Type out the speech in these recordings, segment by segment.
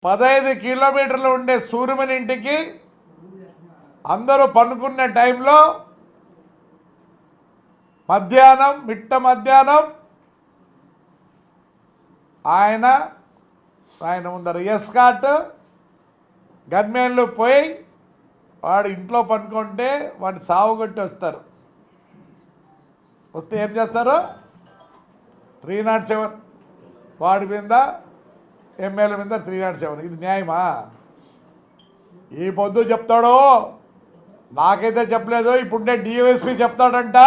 15 కిలోమీటర్లు ఉండే సూర్యమని ఇంటికి అందరూ పనుకున్న టైంలో మధ్యాహ్నం మిట్ట మధ్యాహ్నం ఆయన ముందర ఎస్కాట్ గన్మెన్లు పోయి వాడు ఇంట్లో పనుకుంటే వాడిని సావుగొట్టి వస్తారు. వస్తే ఏం చేస్తారు? 307 వాడి మీద ఎమ్మెల్యే మీద 307. ఇది న్యాయమా? ఈ పొద్దు చెప్తాడో నాకైతే చెప్పలేదు. ఇప్పుడే డివైఎస్పీ చెప్తాడంట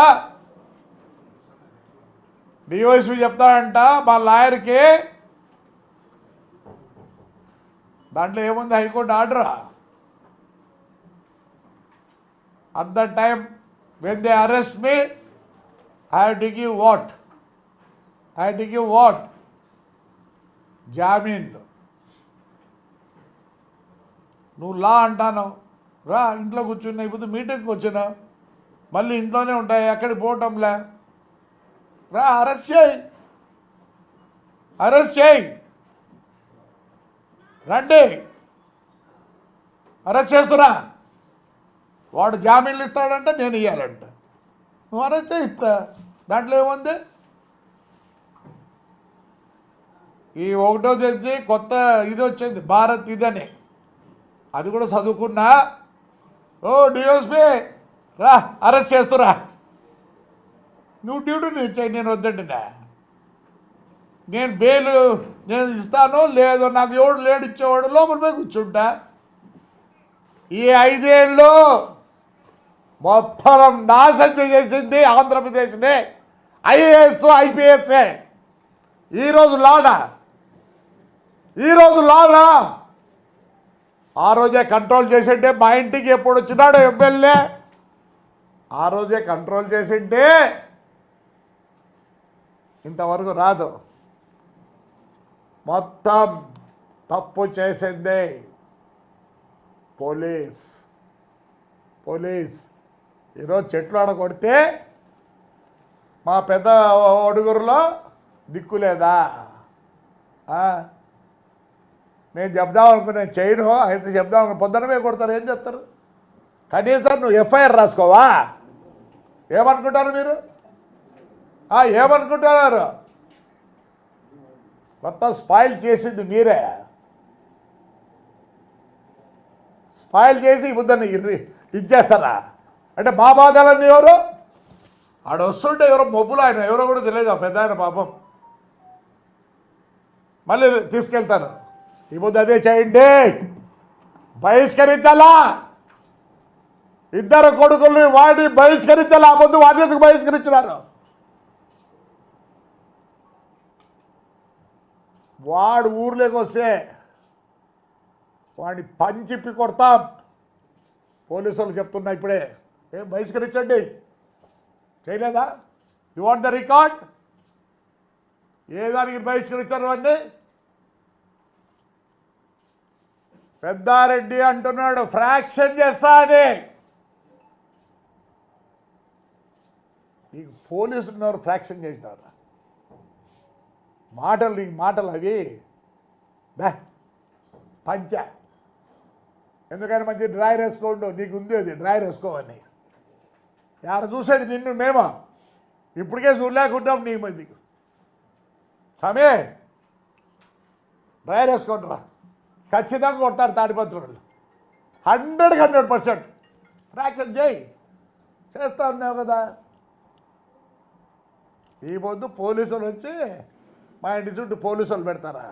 మా లాయర్కి. దాంట్లో ఏముంది? High court order. At the time when they arrest me I have to give what? జామీన్లు. నువ్వు లా అంటాను రా, ఇంట్లో కూర్చున్నా. ఇప్పుడు మీటింగ్కి వచ్చినా మళ్ళీ ఇంట్లోనే ఉంటాయి, ఎక్కడికి పోవటంలే. రా, అరెస్ట్ చేయి. రండి, అరెస్ట్ చేస్తున్నా. వాడు జామీన్లు ఇస్తాడంటే నేను ఇవ్వాలంట. నువ్వు అరెస్ట్ చేయిస్తా, దాంట్లో ఏముంది? ఈ 1వ తేదీ కొత్త ఇది వచ్చింది, భారత్ ఇదని. అది కూడా చదువుకున్నా. ఓ డిఎస్పీ రా, అరెస్ట్ చేస్తురా. నువ్వు డ్యూటీ ఇచ్చాయి, నేను వద్దండినా. నేను బెయిల్ నేను ఇస్తాను, లేదో నాకు ఎవడు లేడు ఇచ్చేవాడు లోపల పోయి కూర్చుంటా. ఈ 5 ఏళ్ళు మొత్తం నాశనం చేసింది ఆంధ్రప్రదేశ్నే ఐఏఎస్ ఐపీఎస్ఏ. ఈరోజు లానా ఆ రోజే కంట్రోల్ చేసింటే, మా ఇంటికి ఎప్పుడు వచ్చినాడు ఎమ్మెల్యే ఆ రోజే కంట్రోల్ చేసింటే ఇంతవరకు రాదు. మొత్తం తప్పు చేసిందే పోలీస్. ఈరోజు చెట్లు ఆడ కొడితే మా పెద్ద ఒడుగురులో దిక్కు లేదా? నేను చెప్దాం అనుకున్నా, చేయను. అయితే చెప్దాం అనుకున్నా, పొద్దునమే కొడతారు. ఏం చెప్తారు? కనీసం నువ్వు ఎఫ్ఐఆర్ రాసుకోవా? ఏమనుకుంటారు మీరు? ఏమనుకుంటున్నారు? మొత్తం స్పాయిల్ చేసింది మీరే. స్పాయిల్ చేసి బుద్ధని ఇచ్చేస్తారా? అంటే మా బాధలన్నీ ఎవరు? ఆడ వస్తుంటే ఎవరో మొబ్బులు, ఆయన ఎవరో కూడా తెలియదు, ఆ పెద్ద ఆయన పాపం. మళ్ళీ తీసుకెళ్తారు. ఈ బుద్ధి అదే చేయండి, బహిష్కరించాలా. 2 కొడుకుల్ని వాడిని బహిష్కరించాలా. ఆ పొద్దు వాడిని ఎందుకు బహిష్కరించినారు? వాడు ఊర్లోకి వస్తే వాడిని పంచిప్పి కొడతాం. పోలీసులు చెప్తున్నా ఇప్పుడే, ఏం బహిష్కరించండి. చేయలేదా? You want the record? ఏ దానికి బహిష్కరించారు అన్నీ? పెద్దారెడ్డి అంటున్నాడు ఫ్రాక్షన్ చేస్తా అని. నీకు పోలీసులు ఉన్నారు, ఫ్రాక్షన్ చేసినారు. నీకు మాటలు అవి పంచ. ఎందుకని మంచి డ్రాయర్ వేసుకోండు, నీకు ఉంది అది డ్రాయర్ వేసుకోవని. ఆడ చూసేది నిన్ను మేమా? ఇప్పటికే చూడలేకుంటాం నీ మధ్య. సమే డ్రాయర్ వేసుకోండిరా, ఖచ్చితంగా కొడతాడు తాడిపత్రులు. 100% ఫ్రాక్షన్ చేస్తా ఉన్నావు కదా. ఈ పొద్దు పోలీసులు వచ్చి మా ఇంటి చుట్టూ పోలీసులు పెడతారా?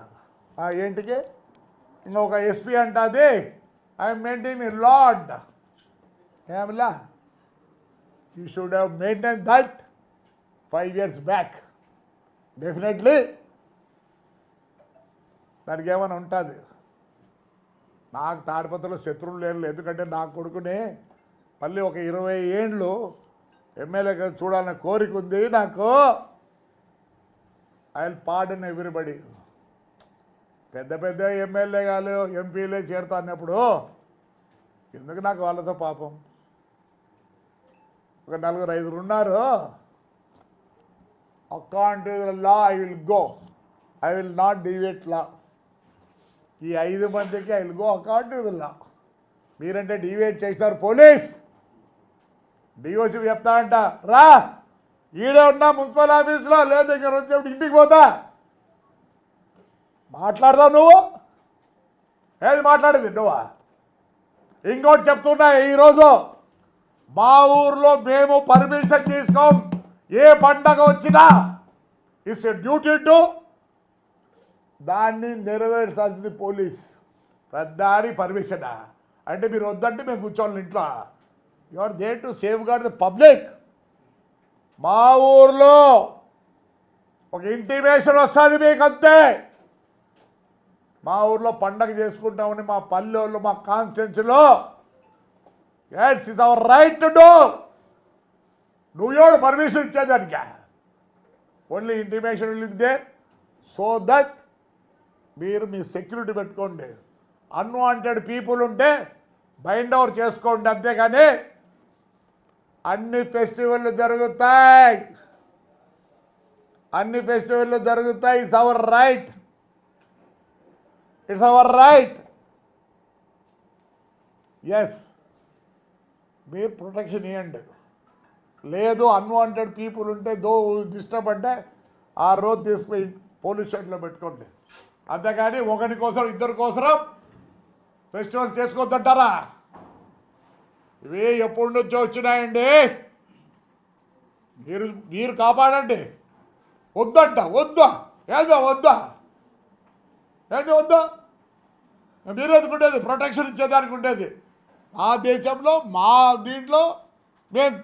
ఏంటికి? ఇంకొక ఎస్పీ అంటుంది ఐఎమ్ మెయింటైనింగ్ లాడ్. ఏమిలా? You should have maintain that 5 years back. Definitely దానికి ఏమైనా ఉంటుంది. నాకు తాడిపత్రిలో శత్రువులు లేరు, ఎందుకంటే నా కొడుకుని మళ్ళీ ఒక 20 ఏళ్ళు ఎమ్మెల్యేగా చూడాలనే కోరిక ఉంది నాకు. I will pardon everybody. పెద్ద ఎమ్మెల్యే గారు ఎంపీలే చేరుతా అన్నప్పుడు ఎందుకు నాకు వాళ్ళతో పాపం? ఒక 4-5 ఉన్నారు. According to the law I will go, I will not deviate law. ఈ 5 మందికి I will go according to the law. మీరంటే డివేట్ చేసినారు పోలీస్. డిఓసి చెప్తా అంట, రా ఈడే ఉన్నా మున్సిపల్ ఆఫీస్లో, లేదు దగ్గర వచ్చేప్పుడు ఇంటికి పోతా. మాట్లాడదావు నువ్వు? ఏది మాట్లాడేది నువ్వా? ఇంకోటి చెప్తున్నా, ఈరోజు మా ఊర్లో మేము పర్మిషన్ తీసుకోం. ఏ పండగ వచ్చినా ఇట్స్ డ్యూటీ టు దాన్ని నెరవేర్చాల్సింది పోలీస్. పెద్దారి పర్మిషనా అంటే మీరు వద్దంటే మేము కూర్చోవాలి ఇంట్లో. You are there to safeguard the public. మా ఊర్లో ఒక ఇంటిమేషన్ వస్తుంది మీకు అంతే. మా ఊర్లో పండగ చేసుకుంటామని మా పల్లెల్లో, మా కాన్స్టిట్యున్సీలో, it's is our right to do. నువ్వు ఎవడు పర్మిషన్ ఇచ్చేదానికి? Only intimation will they, so that మీరు మీ సెక్యూరిటీ పెట్టుకోండి. అన్వాంటెడ్ పీపుల్ ఉంటే బైండ్ ఓవర్ చేసుకోండి, అంతేగాని అన్ని ఫెస్టివల్లు జరుగుతాయి, it's our right, it's our right. Yes, మీరు ప్రొటెక్షన్ ఇవ్వండి. లేదు అన్వాంటెడ్ పీపుల్ ఉంటే డిస్టర్బ్ అంటే ఆ రోజు తీసుకుపోయి పోలీస్ స్టేషన్లో పెట్టుకోండి, అంతేగాని ఒకరి కోసం ఇద్దరి కోసం ఫెస్టివల్స్ చేసుకోవద్దంటారా? ఇవి ఎప్పటి నుంచో వచ్చినాయండి. మీరు కాపాడండి. వద్దంట, వద్దా ఏదో వద్దా, మీరు ఎందుకుండేది? ప్రొటెక్షన్ ఇచ్చేదానికి ఉండేది. మా దేశంలో మా దీంట్లో మేము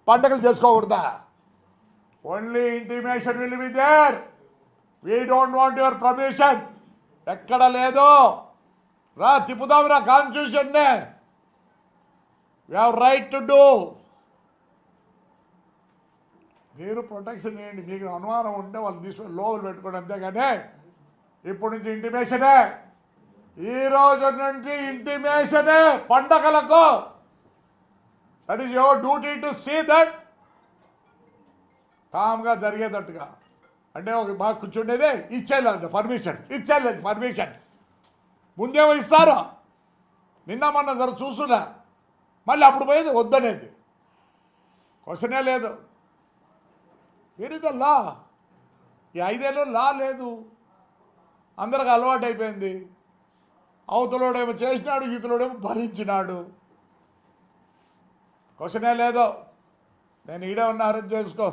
పండగలు చేసుకోకూడదా? Only intimation will be there. We don't want your permission. ఎక్కడ లేదు. రా తిప్పుదాం రా కాన్స్టిట్యూషన్నే. We have right to do. మీరు ప్రొటెక్షన్ చేయండి. మీకు అనుమానం ఉంటే వాళ్ళు తీసుకొని లోపల పెట్టుకోండి, అంతేగాని ఇప్పటి నుంచి ఇంటిమేషనే. ఈ రోజు నుంచి ఇంటిమేషనే పండగలకు. That is your duty to see that కామ్గా జరిగేటట్టుగా. అంటే ఒక బాగా కూర్చుండేదే ఇచ్చేయలేదు పర్మిషన్. ముందేమో ఇస్తారు, నిన్న మొన్న చూస్తున్నా, మళ్ళీ అప్పుడు పోయేది వద్దనేది. క్వశ్చనే లేదు. లా ఈ 5 ఏళ్ళు లా లేదు, అందరికి అలవాటు అయిపోయింది. అవతలోడేమో చేసినాడు, ఈతలోడేమో భరించినాడు. క్వశ్చనే లేదు. నేను ఈడే ఉన్నా, అరేంజ్ చేసుకో.